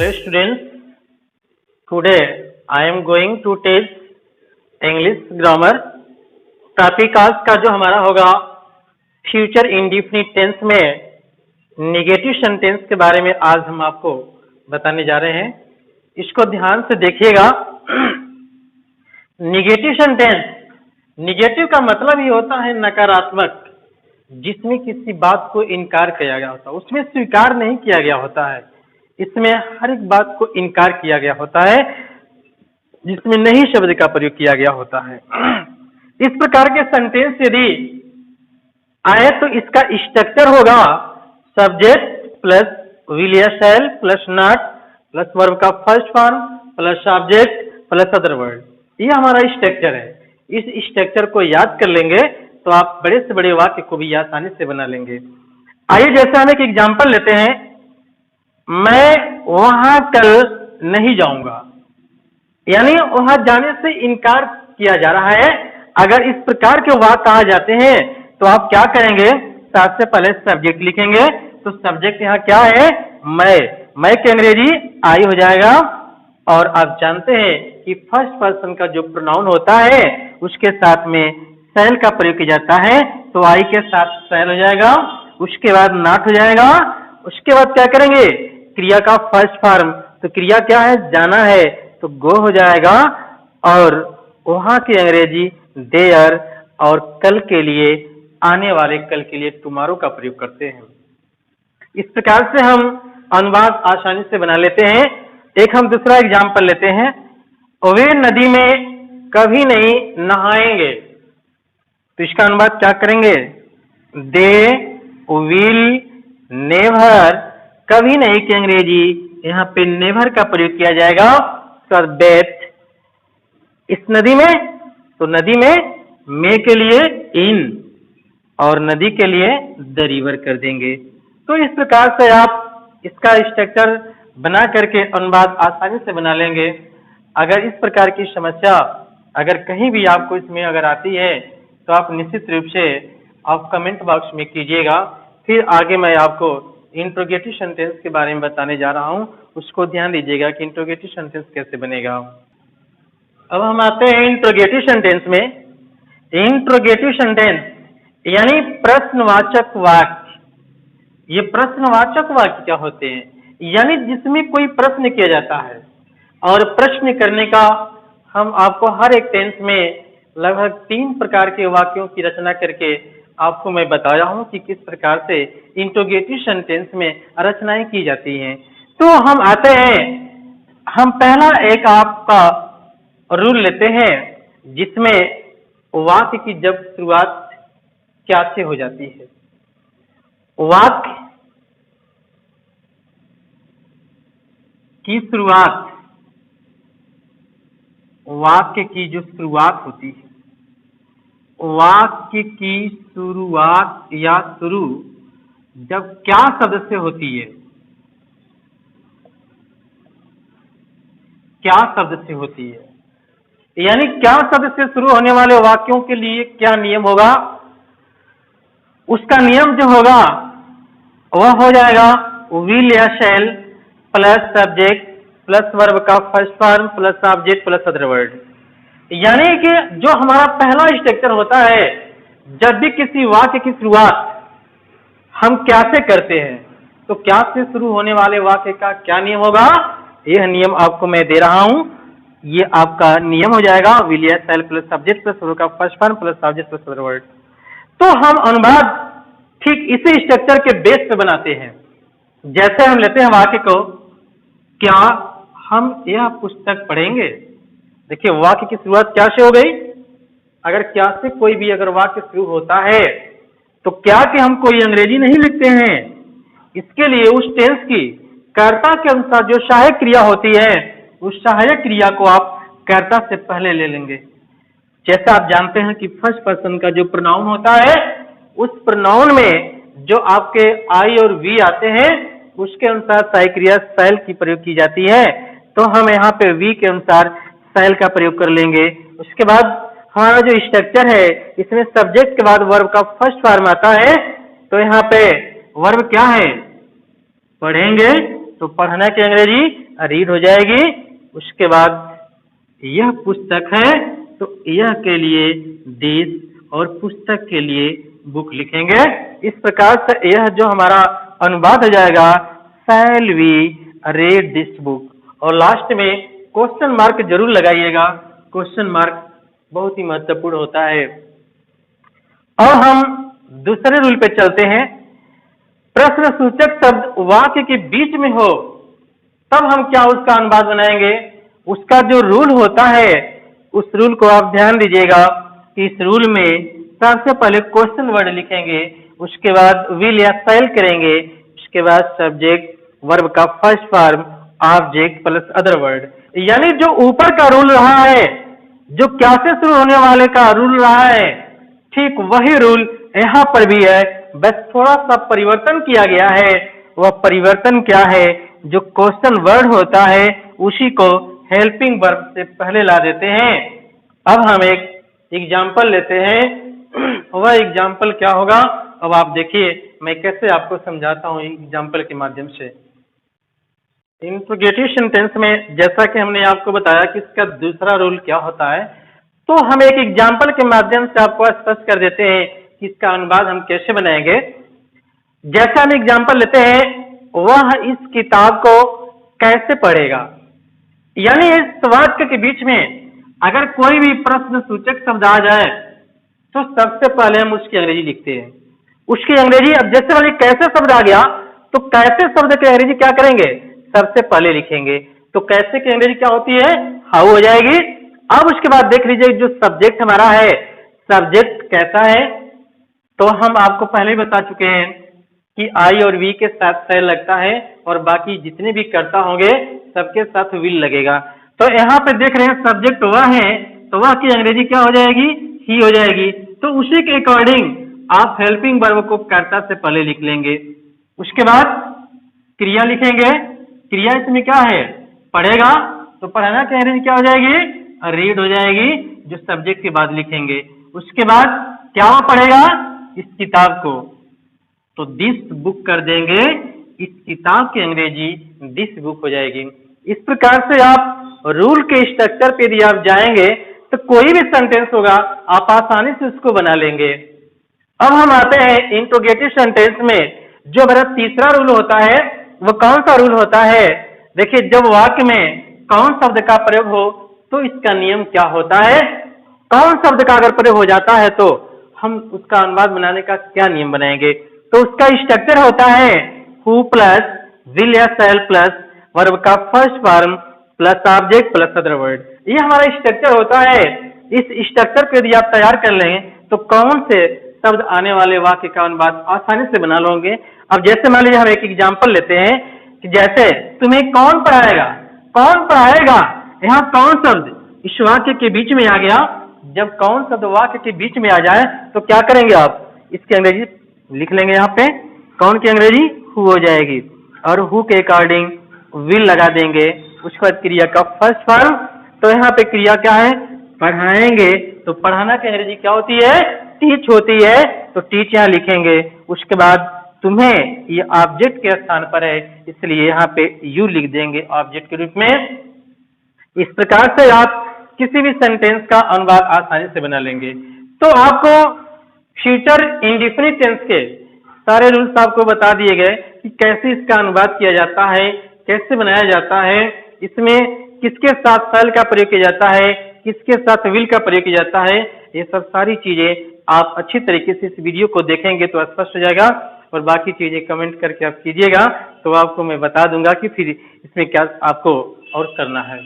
Hello students, today I am going to teach English grammar. Topic आज का जो हमारा होगा फ्यूचर इंडेफिनिट टेंस में नेगेटिव सेंटेंस के बारे में आज हम आपको बताने जा रहे हैं। इसको ध्यान से देखिएगा। नेगेटिव सेंटेंस, नेगेटिव का मतलब ही होता है नकारात्मक, जिसमें किसी बात को इनकार किया गया होता है, उसमें स्वीकार नहीं किया गया होता है। इसमें हर एक बात को इनकार किया गया होता है, जिसमें नहीं शब्द का प्रयोग किया गया होता है। इस प्रकार के सेंटेंस यदि आए तो इसका स्ट्रक्चर होगा सब्जेक्ट प्लस विल या shall plus not plus verb का first form plus subject plus other word. ये हमारा स्ट्रक्चर है। इस स्ट्रक्चर को याद कर लेंगे तो आप बड़े से बड़े वाक्य को भी आसानी से बना लेंगे। आइए जैसे हम एक एग्जाम्पल लेते हैं, मैं वहां कल नहीं जाऊंगा, यानी वहां जाने से इनकार किया जा रहा है। अगर इस प्रकार के वाक्य आ जाते हैं तो आप क्या करेंगे, सबसे पहले सब्जेक्ट लिखेंगे। तो सब्जेक्ट यहाँ क्या है, मैं के अंग्रेजी आई हो जाएगा। और आप जानते हैं कि फर्स्ट पर्सन का जो प्रोनाउन होता है उसके साथ में शैल का प्रयोग किया जाता है, तो आई के साथ शैल हो जाएगा, उसके बाद नॉट हो जाएगा। उसके बाद क्या करेंगे, क्रिया का फर्स्ट फॉर्म, तो क्रिया क्या है, जाना है, तो गो हो जाएगा। और वहां की अंग्रेजी देयर, और कल के लिए, आने वाले कल के लिए टुमारो का प्रयोग करते हैं। इस प्रकार से हम अनुवाद आसानी से बना लेते हैं। एक हम दूसरा एग्जाम्पल लेते हैं, वे नदी में कभी नहीं नहाएंगे, तो इसका अनुवाद क्या करेंगे, दे विल नेवर, कभी नहीं की अंग्रेजी यहाँ पे नेवर का प्रयोग किया जाएगा। बेथ इस नदी में, तो नदी में के लिए इन और नदी के लिए द रिवर कर देंगे। तो इस प्रकार से आप इसका स्ट्रक्चर बना करके अनुवाद आसानी से बना लेंगे। अगर इस प्रकार की समस्या अगर कहीं भी आपको इसमें अगर आती है तो आप निश्चित रूप से आप कमेंट बॉक्स में कीजिएगा। फिर आगे मैं आपको इंट्रोगेटिव सेंटेंस के बारे में बताने जा रहा हूं, उसको ध्यान दीजिएगा कि इंट्रोगेटिव सेंटेंस कैसे बनेगा। अब हम आते हैं इंट्रोगेटिव सेंटेंस में। इंट्रोगेटिव सेंटेंस यानी प्रश्नवाचक वाक्य। ये प्रश्नवाचक वाक्य क्या होते हैं, यानी जिसमें कोई प्रश्न किया जाता है। और प्रश्न करने का हम आपको हर एक टेंस में लगभग 3 प्रकार के वाक्यों की रचना करके आपको मैं बताया हूं कि किस प्रकार से इंट्रोगेटिव सेंटेंस में रचनाएं की जाती हैं। तो हम आते हैं, हम पहला एक आपका रूल लेते हैं, जिसमें वाक्य की जब शुरुआत क्या से हो जाती है। वाक्य की शुरुआत, वाक्य की जो शुरुआत होती है, वाक्य की शुरुआत या शुरू जब क्या शब्द से होती है, क्या शब्द से होती है, यानी क्या शब्द से शुरू होने वाले वाक्यों के लिए क्या नियम होगा। उसका नियम जो होगा वह हो जाएगा विल या shall plus subject plus verb का first form plus subject plus other word. यानी कि जो हमारा पहला स्ट्रक्चर होता है, जब भी किसी वाक्य की शुरुआत हम क्या से करते हैं, तो क्या से शुरू होने वाले वाक्य का क्या नियम होगा, यह नियम आपको मैं दे रहा हूं। ये आपका नियम हो जाएगा विल या shall plus subject plus verb का first form plus subject plus other word. तो हम अनुवाद ठीक इसी स्ट्रक्चर के बेस पे बनाते हैं। जैसे हम लेते हैं वाक्य को, क्या हम यह पुस्तक पढ़ेंगे। देखिए वाक्य की शुरुआत क्या से हो गई। अगर क्या से कोई भी अगर वाक्य शुरू होता है तो क्या कि हम कोई अंग्रेजी नहीं लिखते हैं। इसके लिए उस टेंस की कर्ता के अनुसार जो सहायक क्रिया होती है, उस सहायक क्रिया को आप कर्ता से पहले ले लेंगे। जैसा आप जानते हैं कि फर्स्ट पर्सन का जो प्रोनाउन होता है, उस प्रोनाउन में जो आपके आई और वी आते हैं, उसके अनुसार सहायक क्रिया शैल की प्रयोग की जाती है। तो हम यहाँ पे वी के अनुसार शैल का प्रयोग कर लेंगे। उसके बाद हमारा जो स्ट्रक्चर है, इसमें सब्जेक्ट के बाद वर्ब का फर्स्ट फॉर्म आता है। तो यहाँ पे वर्ब क्या है, पढ़ेंगे, तो पढ़ना की अंग्रेजी रीड हो जाएगी। उसके बाद यह पुस्तक है तो यह के लिए दिस और पुस्तक के लिए बुक लिखेंगे। इस प्रकार से यह जो हमारा अनुवाद हो जाएगा, shall we read this book, और लास्ट में क्वेश्चन मार्क जरूर लगाइएगा। क्वेश्चन मार्क बहुत ही महत्वपूर्ण होता है। और हम दूसरे रूल पे चलते हैं। प्रश्न सूचक शब्द वाक्य के बीच में हो तब हम क्या उसका अनुवाद बनाएंगे। उसका जो रूल होता है उस रूल को आप ध्यान दीजिएगा कि इस रूल में सबसे पहले क्वेश्चन वर्ड लिखेंगे, उसके बाद विल या शैल करेंगे, उसके बाद सब्जेक्ट वर्ब का first form object plus other word. यानी जो ऊपर का रूल रहा है, जो क्या से शुरू होने वाले का रूल रहा है, ठीक वही रूल यहाँ पर भी है, बस थोड़ा सा परिवर्तन किया गया है। वह परिवर्तन क्या है, जो क्वेश्चन वर्ड होता है उसी को हेल्पिंग वर्ब से पहले ला देते हैं। अब हम एक एग्जाम्पल लेते हैं। वह एग्जाम्पल क्या होगा, अब आप देखिए मैं कैसे आपको समझाता हूँ एग्जाम्पल के माध्यम से। इंट्रोगेटिव सेंटेंस में जैसा कि हमने आपको बताया कि इसका दूसरा रूल क्या होता है, तो हम एक एग्जाम्पल के माध्यम से आपको स्पष्ट कर देते हैं कि इसका अनुवाद हम कैसे बनाएंगे। जैसा हम एग्जाम्पल लेते हैं, वह इस किताब को कैसे पढ़ेगा। यानी इस वाक्य के बीच में अगर कोई भी प्रश्न सूचक शब्द आ जाए तो सबसे पहले हम उसकी अंग्रेजी लिखते हैं। उसकी अंग्रेजी, अब जैसे वाली कैसे शब्द आ गया तो कैसे शब्द की अंग्रेजी क्या करेंगे, सबसे पहले लिखेंगे। तो कैसे की अंग्रेजी क्या होती है, हाउ हो जाएगी। अब उसके बाद देख लीजिए जो सब्जेक्ट हमारा है, सब्जेक्ट कैसा है, तो हम आपको पहले ही बता चुके हैं कि आई और वी के साथ शैल लगता है और बाकी जितने भी कर्ता होंगे सबके साथ विल लगेगा। तो यहाँ पे देख रहे हैं सब्जेक्ट वह है तो वह की अंग्रेजी क्या हो जाएगी, ही हो जाएगी। तो उसी के अकॉर्डिंग आप हेल्पिंग वर्ब को कर्ता से पहले लिख लेंगे। उसके बाद क्रिया लिखेंगे। क्रिया इसमें क्या है, पढ़ेगा, तो पढ़ना की अंग्रेजी क्या हो जाएगी, रीड हो जाएगी, जो सब्जेक्ट के बाद लिखेंगे। उसके बाद क्या वो पढ़ेगा, इस किताब को, तो दिस बुक कर देंगे, इस किताब की अंग्रेजी दिस बुक हो जाएगी। इस प्रकार से आप रूल के स्ट्रक्चर पे यदि आप जाएंगे तो कोई भी सेंटेंस होगा आप आसानी से उसको बना लेंगे। अब हम आते हैं इंट्रोगेटिव सेंटेंस में। जो हमारा तीसरा रूल होता है वो कौन सा रूल होता है। देखिए, जब वाक्य में कौन शब्द का प्रयोग हो तो इसका नियम क्या होता है। कौन शब्द का अगर प्रयोग हो जाता है तो हम उसका अनुवाद बनाने का क्या नियम बनाएंगे। तो उसका स्ट्रक्चर होता है हु प्लस विल या शैल प्लस वर्ब का first form plus object plus other word. ये हमारा स्ट्रक्चर होता है। इस स्ट्रक्चर को यदि आप तैयार कर लें तो कौन से शब्द आने वाले वाक्य का अनुवाद आसानी से बना लोगे। अब जैसे मान लीजिए हम एक एग्जाम्पल लेते हैं कि जैसे तुम्हें कौन पढ़ाएगा, कौन पढ़ाएगा, यहाँ कौन शब्द इस वाक्य के बीच में आ गया। जब कौन शब्द वाक्य के बीच में आ जाए तो क्या करेंगे, आप इसकी अंग्रेजी लिख लेंगे। यहाँ पे कौन की अंग्रेजी हु हो जाएगी और हु के अकॉर्डिंग विल लगा देंगे। उसके बाद क्रिया का फर्स्ट फॉर्म, तो यहाँ पे क्रिया क्या है, पढ़ाएंगे, तो पढ़ाना की अंग्रेजी क्या होती है, टीच होती है, तो टीच यहाँ लिखेंगे। उसके बाद तुम्हें ये ऑब्जेक्ट के स्थान पर है इसलिए यहाँ पे यू लिख देंगे ऑब्जेक्ट के रूप में। इस प्रकार से आप किसी भी सेंटेंस का अनुवाद आसानी से बना लेंगे। तो आपको फ्यूचर इंडेफिनिट टेंस के सारे रूल्स आपको बता दिए गए कि कैसे इसका अनुवाद किया जाता है, कैसे बनाया जाता है, इसमें किसके साथ शैल का प्रयोग किया जाता है, किसके साथ विल का प्रयोग किया जाता है। ये सब सारी चीजें आप अच्छी तरीके से इस वीडियो को देखेंगे तो स्पष्ट हो जाएगा। और बाकी चीजें कमेंट करके आप कीजिएगा तो आपको मैं बता दूंगा कि फिर इसमें क्या आपको और करना है।